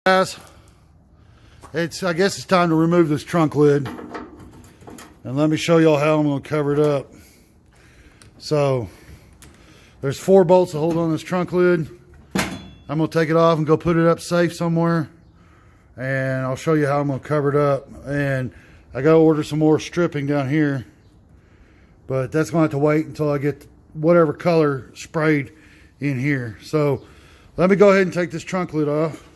Guys, I guess it's time to remove this trunk lid, and let me show y'all how I'm going to cover it up. So there's 4 bolts to hold on this trunk lid. I'm going to take it off and go put it up safe somewhere, and I'll show you how I'm going to cover it up. And I got to order some more stripping down here, but that's going to have to wait until I get whatever color sprayed in here. So let me go ahead and take this trunk lid off.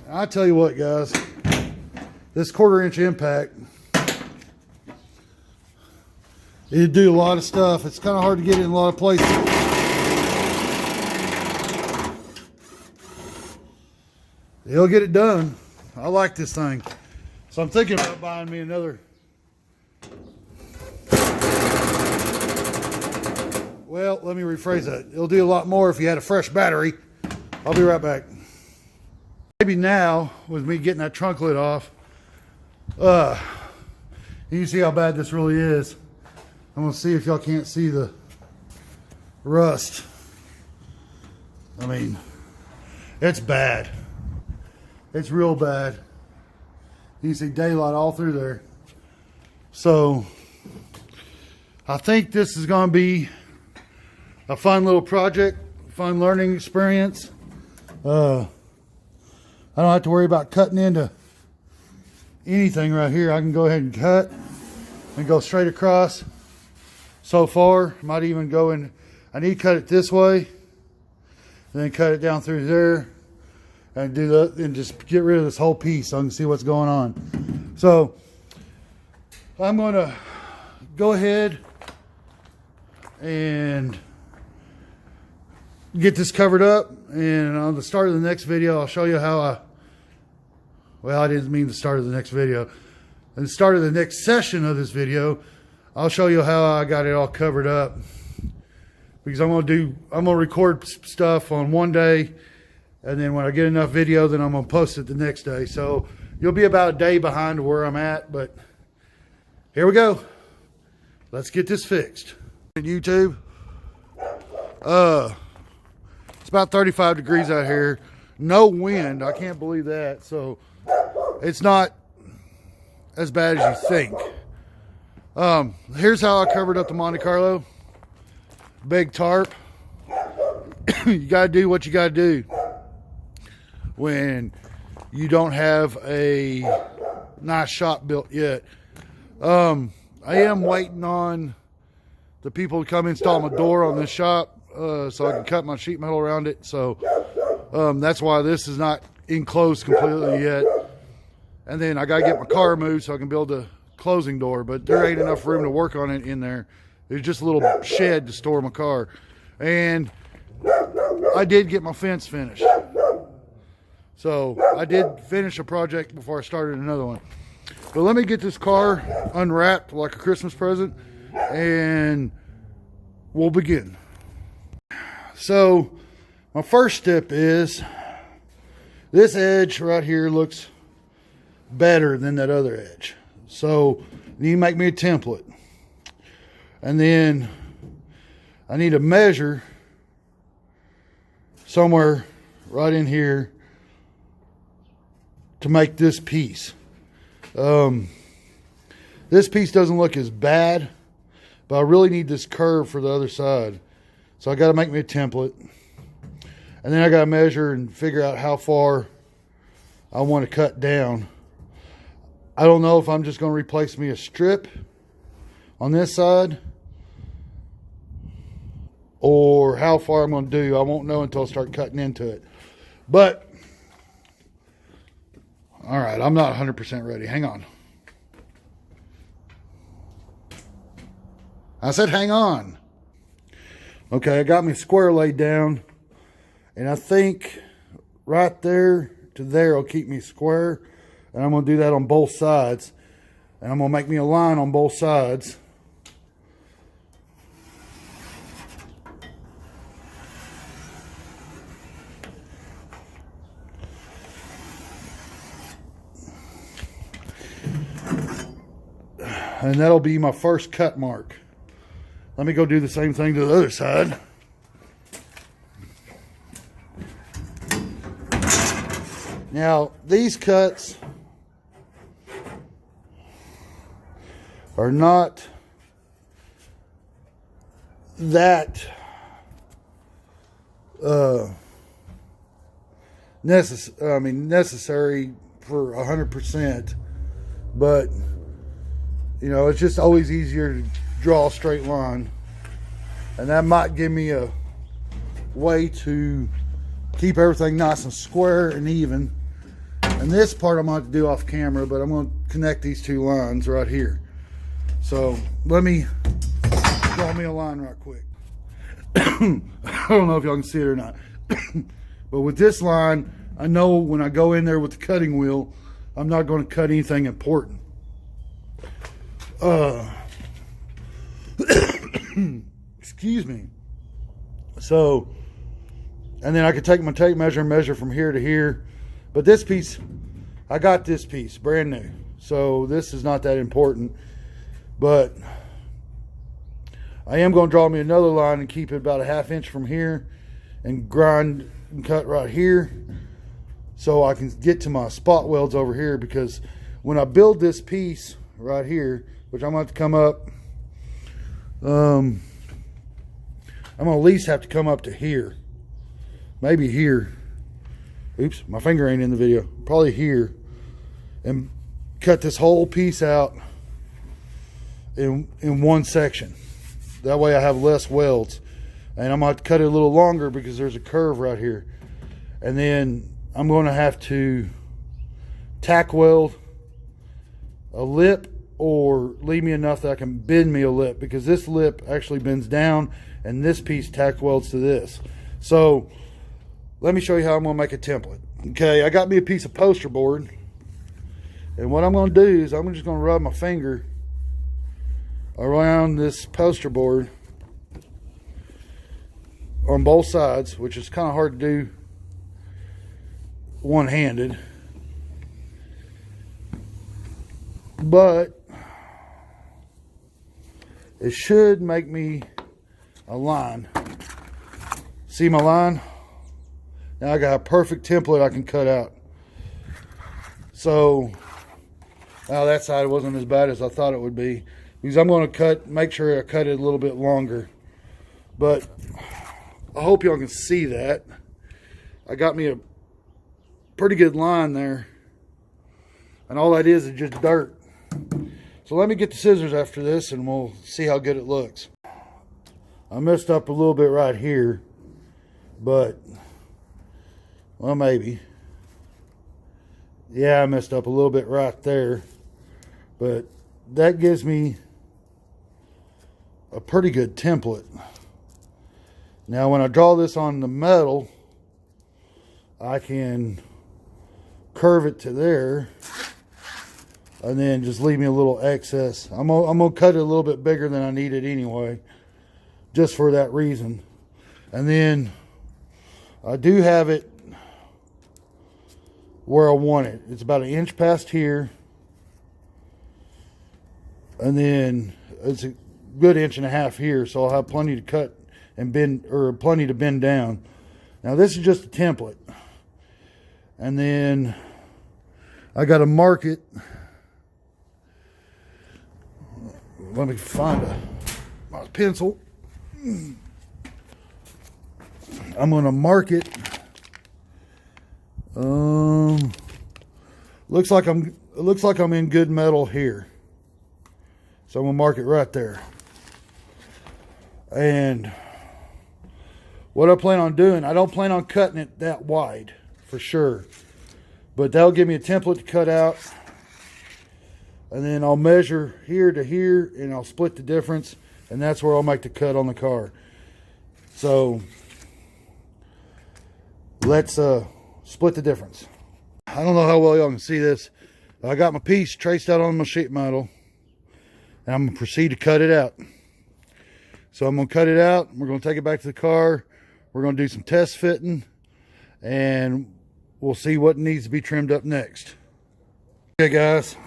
I tell you what, guys, this 1/4-inch impact, it'd do a lot of stuff. It's kind of hard to get in a lot of places. It'll get it done. I like this thing. So I'm thinking about buying me another. Well, let me rephrase that. It'll do a lot more if you had a fresh battery. I'll be right back. Maybe now, with me getting that trunk lid off, you can see how bad this really is. I'm going to see if y'all can't see the rust. I mean, it's bad. It's real bad. You can see daylight all through there. So, I think this is going to be a fun little project, fun learning experience. I don't have to worry about cutting into anything right here. I can go ahead and cut and go straight across. So far, might even go in. I need to cut it this way, and then cut it down through there, and do that, and just get rid of this whole piece so I can see what's going on. So I'm going to go ahead and get this covered up, and on the start of the next video I'll show you how I didn't mean the start of the next video. At the start of the next session of this video, I'll show you how I got it all covered up, because I'm gonna record stuff on one day, and then when I get enough video, then I'm gonna post it the next day. So you'll be about a day behind where I'm at, but here we go. Let's get this fixed. YouTube, it's about 35 degrees out here. No wind. I can't believe that. So it's not as bad as you think. Here's how I covered up the Monte Carlo. Big tarp. You got to do what you got to do when you don't have a nice shop built yet. I am waiting on the people to come install my door on this shop, so I can cut my sheet metal around it. So that's why this is not enclosed completely yet. And then I got to get my car moved so I can build a closing door, but there ain't enough room to work on it in there. There's just a little shed to store my car. And I did get my fence finished. So I did finish a project before I started another one. But let me get this car unwrapped like a Christmas present, and we'll begin. So my first step is, this edge right here looks better than that other edge. So you need to make me a template. And then I need to measure somewhere right in here to make this piece. This piece doesn't look as bad, but I really need this curve for the other side. So I got to make me a template. And then I got to measure and figure out how far I want to cut down. I don't know if I'm just going to replace me a strip on this side, or how far I'm going to do. I won't know until I start cutting into it. But, all right, I'm not 100% ready. Hang on. I said hang on. Okay, I got my square laid down, and I think right there to there will keep me square. And I'm going to do that on both sides. And I'm going to make me a line on both sides. And that'll be my first cut mark. Let me go do the same thing to the other side. Now, these cuts are not that necessary for 100%, but you know, it's just always easier to draw a straight line, and that might give me a way to keep everything nice and square and even. And this part I'm going to have to do off camera, but I'm going to connect these two lines right here. So let me draw me a line right quick. I don't know if y'all can see it or not. But with this line, I know when I go in there with the cutting wheel, I'm not going to cut anything important. Excuse me. So, and then I could take my tape measure and measure from here to here. But this piece, I got this piece brand new, so this is not that important. But I am going to draw me another line and keep it about a 1/2 inch from here and grind and cut right here so I can get to my spot welds over here, because when I build this piece right here, which I'm going to have to come up, I'm going to at least have to come up to here, maybe here. Oops, my finger ain't in the video. Probably here, and cut this whole piece out in one section. That way I have less welds. And I'm going to cut it a little longer because there's a curve right here. And then I'm going to have to tack weld a lip, or leave me enough that I can bend me a lip, because this lip actually bends down and this piece tack welds to this. So let me show you how I'm going to make a template. Okay, I got me a piece of poster board, and what I'm going to do is I'm just going to rub my finger around this poster board on both sides, which is kind of hard to do one-handed, but it should make me a line. See my line? Now I got a perfect template I can cut out. So now that side wasn't as bad as I thought it would be, because I'm going to make sure I cut it a little bit longer. But I hope y'all can see that. I got me a pretty good line there, and all that is just dirt. So let me get the scissors after this and we'll see how good it looks. I messed up a little bit right here, but well, maybe. Yeah, I messed up a little bit right there, but that gives me a pretty good template. Now when I draw this on the metal, I can curve it to there and then just leave me a little excess. I'm gonna cut it a little bit bigger than I need it anyway, just for that reason. And then I do have it where I want it. It's about 1 inch past here, and then it's a good 1.5 inches here, so I'll have plenty to cut and bend, or plenty to bend down. Now this is just a template, and then I got to mark it. Let me find my pencil. I'm going to mark it. Looks like I'm in good metal here, so I'm going to mark it right there. And what I plan on doing, I don't plan on cutting it that wide for sure, but that'll give me a template to cut out. And then I'll measure here to here, and I'll split the difference, and that's where I'll make the cut on the car. So let's split the difference. I don't know how well y'all can see this. I got my piece traced out on my sheet metal, and I'm gonna proceed to cut it out. So I'm gonna cut it out. We're gonna take it back to the car. We're gonna do some test fitting, and we'll see what needs to be trimmed up next. Okay guys,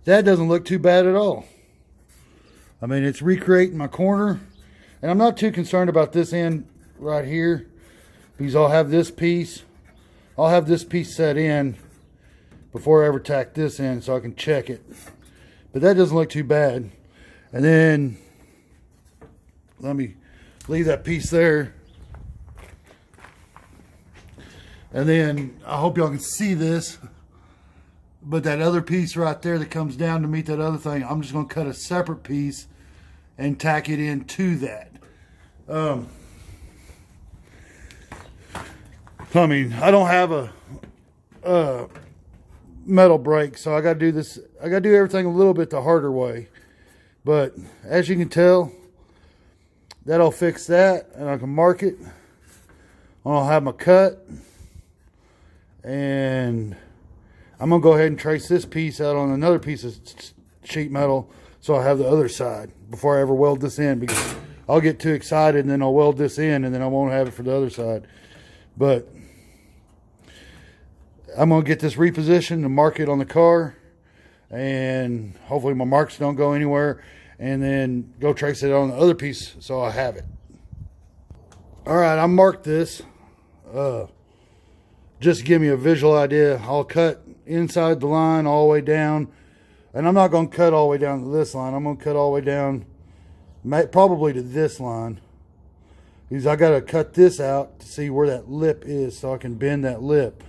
that doesn't look too bad at all. I mean, it's recreating my corner. And I'm not too concerned about this end right here, because I'll have this piece set in before I ever tack this in, so I can check it. But that doesn't look too bad. And then let me leave that piece there. And then I hope y'all can see this, but that other piece right there that comes down to meet that other thing, I'm just going to cut a separate piece and tack it into that. I mean, I don't have a metal brake, so I got to do this. I got to do everything a little bit the harder way. But as you can tell, that'll fix that, and I can mark it. I'll have my cut, and I'm gonna go ahead and trace this piece out on another piece of sheet metal, so I have the other side before I ever weld this in, because I'll get too excited and then I'll weld this in and then I won't have it for the other side. But I'm gonna get this repositioned and mark it on the car, and hopefully my marks don't go anywhere, and then go trace it on the other piece so I have it. All right, I marked this just to give me a visual idea. I'll cut inside the line all the way down, and I'm not going to cut all the way down to this line. I'm going to cut all the way down probably to this line, because I got to cut this out to see where that lip is so I can bend that lip,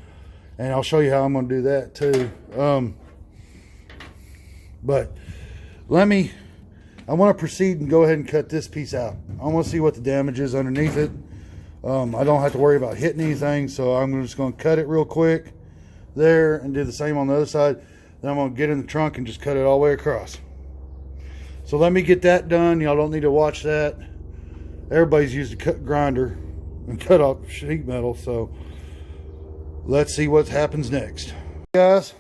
and I'll show you how I'm going to do that too. But I want to proceed and go ahead and cut this piece out. I want to see what the damage is underneath it. I don't have to worry about hitting anything, so I'm just going to cut it real quick there and do the same on the other side. Then I'm going to get in the trunk and just cut it all the way across. So let me get that done. Y'all don't need to watch that. Everybody's used a cut grinder and cut off sheet metal, so let's see what happens next. Guys,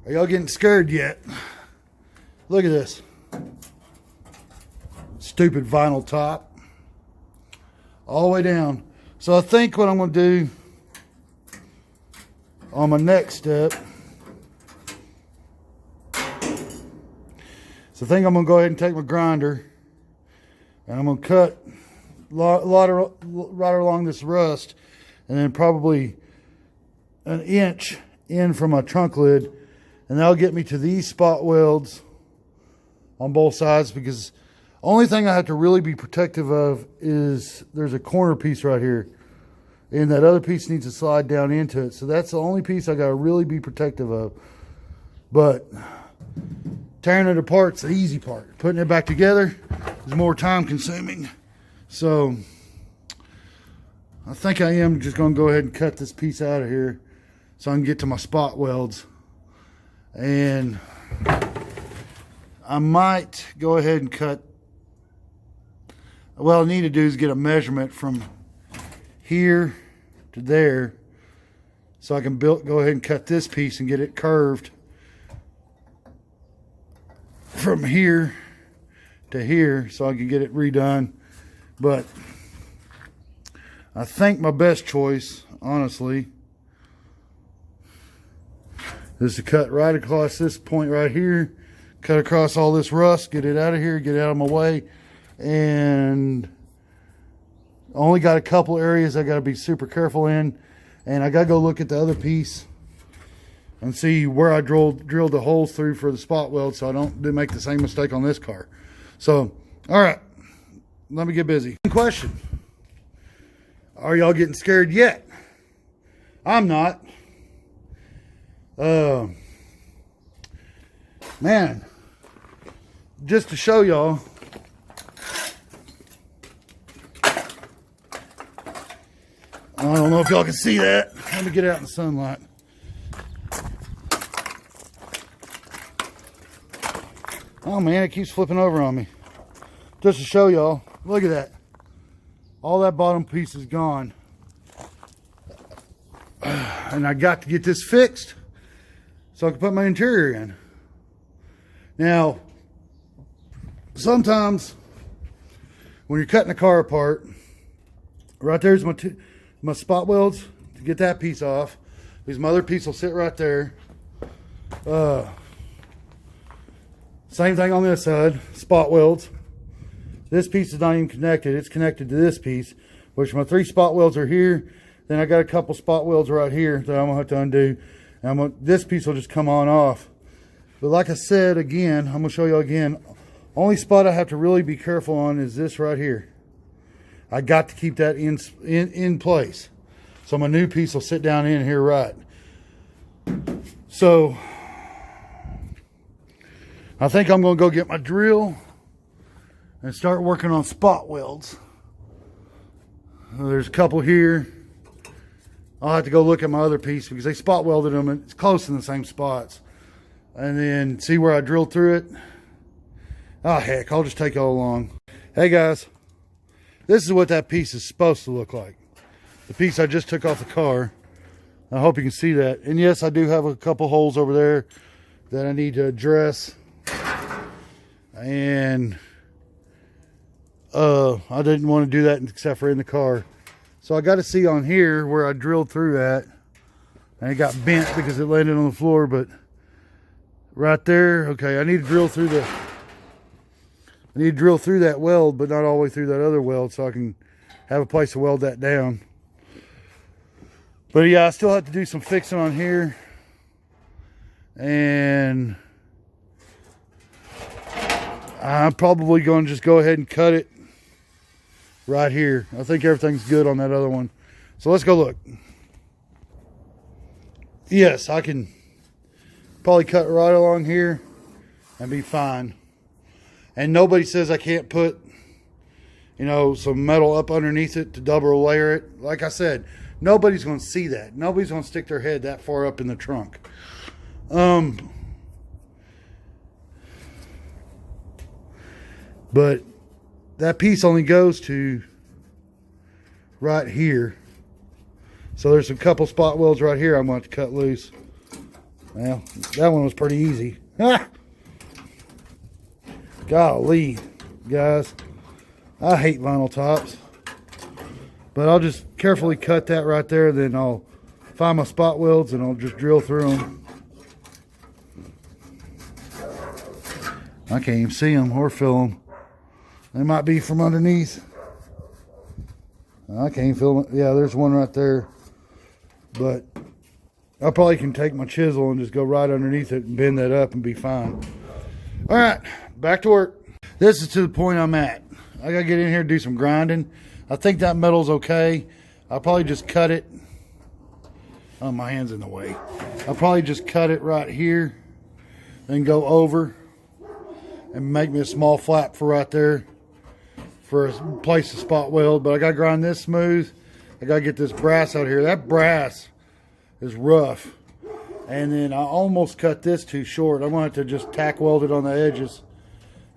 are y'all getting scared yet? Look at this stupid vinyl top all the way down. So I think what I'm going to do on my next step, so I think I'm going to go ahead and take my grinder and I'm going to cut right along this rust, and then probably an inch in from my trunk lid, and that'll get me to these spot welds on both sides, because only thing I have to really be protective of is there's a corner piece right here, and that other piece needs to slide down into it. So that's the only piece I got to really be protective of. But tearing it apart's the easy part. Putting it back together is more time consuming. So I think I am just going to go ahead and cut this piece out of here so I can get to my spot welds. And I might go ahead and cut, what I need to do is get a measurement from here to there, so I can go ahead and cut this piece and get it curved from here to here so I can get it redone. But I think my best choice, honestly, is to cut right across this point right here, cut across all this rust, get it out of here, get it out of my way. And only got a couple areas I got to be super careful in, and I got to go look at the other piece and see where I drilled the holes through for the spot weld, so I don't make the same mistake on this car. So, all right, let me get busy. Question: are y'all getting scared yet? I'm not. Man, just to show y'all, I don't know if y'all can see that. Let me get out in the sunlight. Oh man, it keeps flipping over on me. Just to show y'all, look at that. All that bottom piece is gone. And I got to get this fixed so I can put my interior in. Now, sometimes when you're cutting a car apart, right there's my spot welds to get that piece off, because my other piece will sit right there. Same thing on this side, spot welds. This piece is not even connected. It's connected to this piece, which my 3 spot welds are here. Then I got a couple spot welds right here that I'm gonna have to undo. And this piece will just come on off. But like I said, again, I'm gonna show you again. Only spot I have to really be careful on is this right here. I got to keep that in place. So my new piece will sit down in here right. So I think I'm gonna go get my drill and start working on spot welds. There's a couple here. I'll have to go look at my other piece because they spot welded them and it's close in the same spots. And then see where I drilled through it. Oh heck, I'll just take y'all along. Hey guys, this is what that piece is supposed to look like. The piece I just took off the car. I hope you can see that. And yes, I do have a couple holes over there that I need to address. And I didn't want to do that except for in the car. So I got to see on here where I drilled through at. And it got bent because it landed on the floor, but right there, okay, I need to drill through that weld, but not all the way through that other weld so I can have a place to weld that down. But yeah, I still have to do some fixing on here. And I'm probably going to just go ahead and cut it right here. I think everything's good on that other one. So let's go look. Yes, I can probably cut right along here and be fine. And nobody says I can't put, you know, some metal up underneath it to double layer it. Like I said, nobody's going to see that. Nobody's going to stick their head that far up in the trunk. But that piece only goes to right here. So there's a couple spot welds right here I'm going to have to cut loose. Well, that one was pretty easy. Golly, guys. I hate vinyl tops. But I'll just carefully cut that right there. Then I'll find my spot welds and I'll just drill through them. I can't even see them or feel them. They might be from underneath. I can't even feel them. Yeah, there's one right there. But I probably can take my chisel and just go right underneath it and bend that up and be fine. All right, back to work. This is to the point I'm at. I gotta get in here and do some grinding. I think that metal's okay. I'll probably just cut it. Oh, my hand's in the way. I'll probably just cut it right here, then go over and make me a small flap for right there for a place to spot weld. But I gotta grind this smooth. I gotta get this brass out here. That brass is rough. And then I almost cut this too short. I'm gonna have to just tack weld it on the edges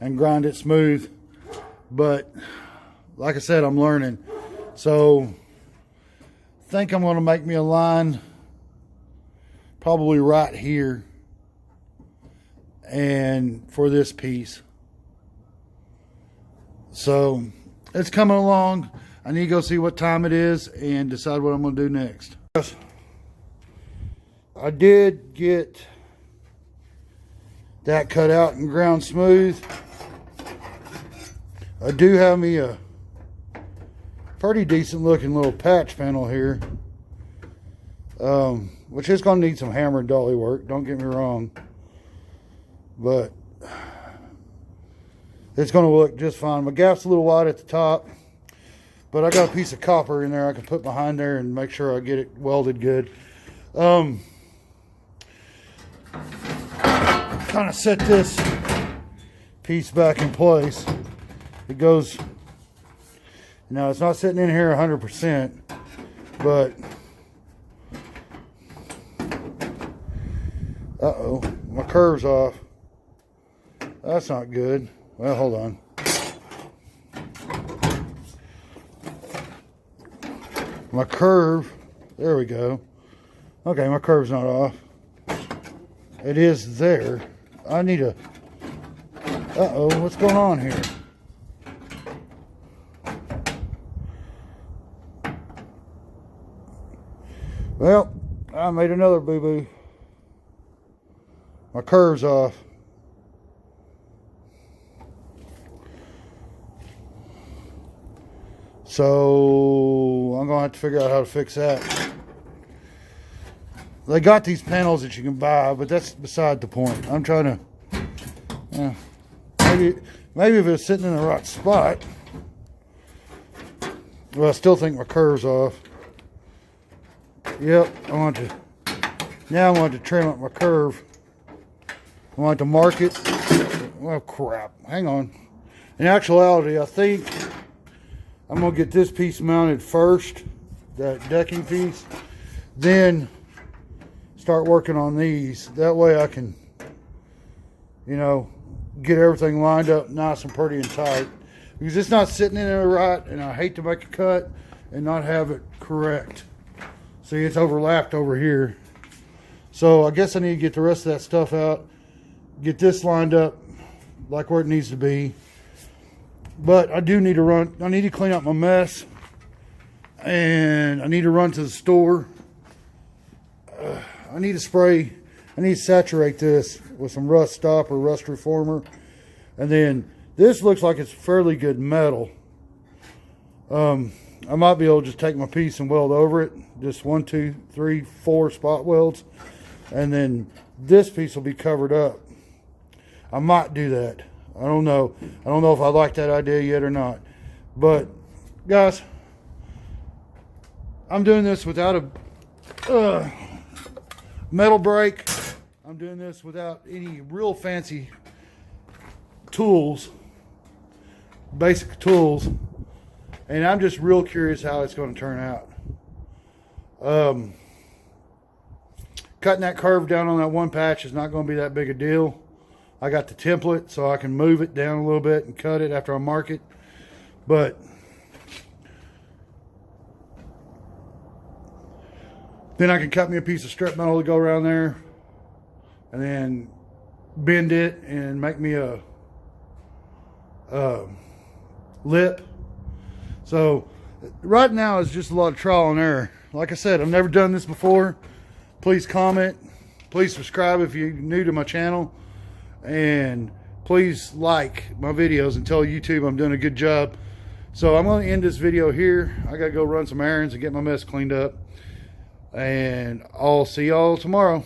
and grind it smooth. But like I said, I'm learning. So I think I'm gonna make me a line probably right here and for this piece. So it's coming along. I need to go see what time it is and decide what I'm gonna do next. I did get that cut out and ground smooth. I do have me a pretty decent looking little patch panel here, which is going to need some hammer and dolly work, don't get me wrong, but it's going to look just fine. My gap's a little wide at the top, but I got a piece of copper in there I can put behind there and make sure I get it welded good. Kind of set this piece back in place. It goes, now it's not sitting in here 100%, but uh-oh, my curve's off. That's not good. Well, hold on. My curve, there we go. Okay, my curve's not off. It is there. I need a, uh-oh, what's going on here? Well, I made another boo-boo. My curve's off. So I'm gonna have to figure out how to fix that. They got these panels that you can buy, but that's beside the point. I'm trying to, maybe if it's sitting in the right spot. Well, I still think my curve's off. Yep, now I want to trim up my curve. I want to mark it. Oh crap, hang on. In actuality, I think I'm gonna get this piece mounted first, that decking piece, then start working on these. That way I can, you know, get everything lined up nice and pretty and tight, because it's not sitting in there right, and I hate to make a cut and not have it correct. See, it's overlapped over here. So I guess I need to get the rest of that stuff out, get this lined up like where it needs to be. But I do need to run, I need to clean up my mess, and I need to run to the store. I need to spray, I need to saturate this with some rust stop or rust reformer. And then this looks like it's fairly good metal. I might be able to just take my piece and weld over it. Just 1, 2, 3, 4 spot welds. And then this piece will be covered up. I might do that. I don't know. I don't know if I like that idea yet or not. But guys, I'm doing this without a metal brake. I'm doing this without any real fancy tools, basic tools, and I'm just real curious how it's going to turn out. Cutting that curve down on that one patch is not going to be that big a deal. I got the template, so I can move it down a little bit and cut it after I mark it. But then I can cut me a piece of strip metal to go around there, and then bend it and make me a lip. So right now it's just a lot of trial and error. Like I said, I've never done this before. Please comment, please subscribe if you're new to my channel, and please like my videos and tell YouTube I'm doing a good job. So I'm going to end this video here. I got to go run some errands and get my mess cleaned up, and I'll see y'all tomorrow.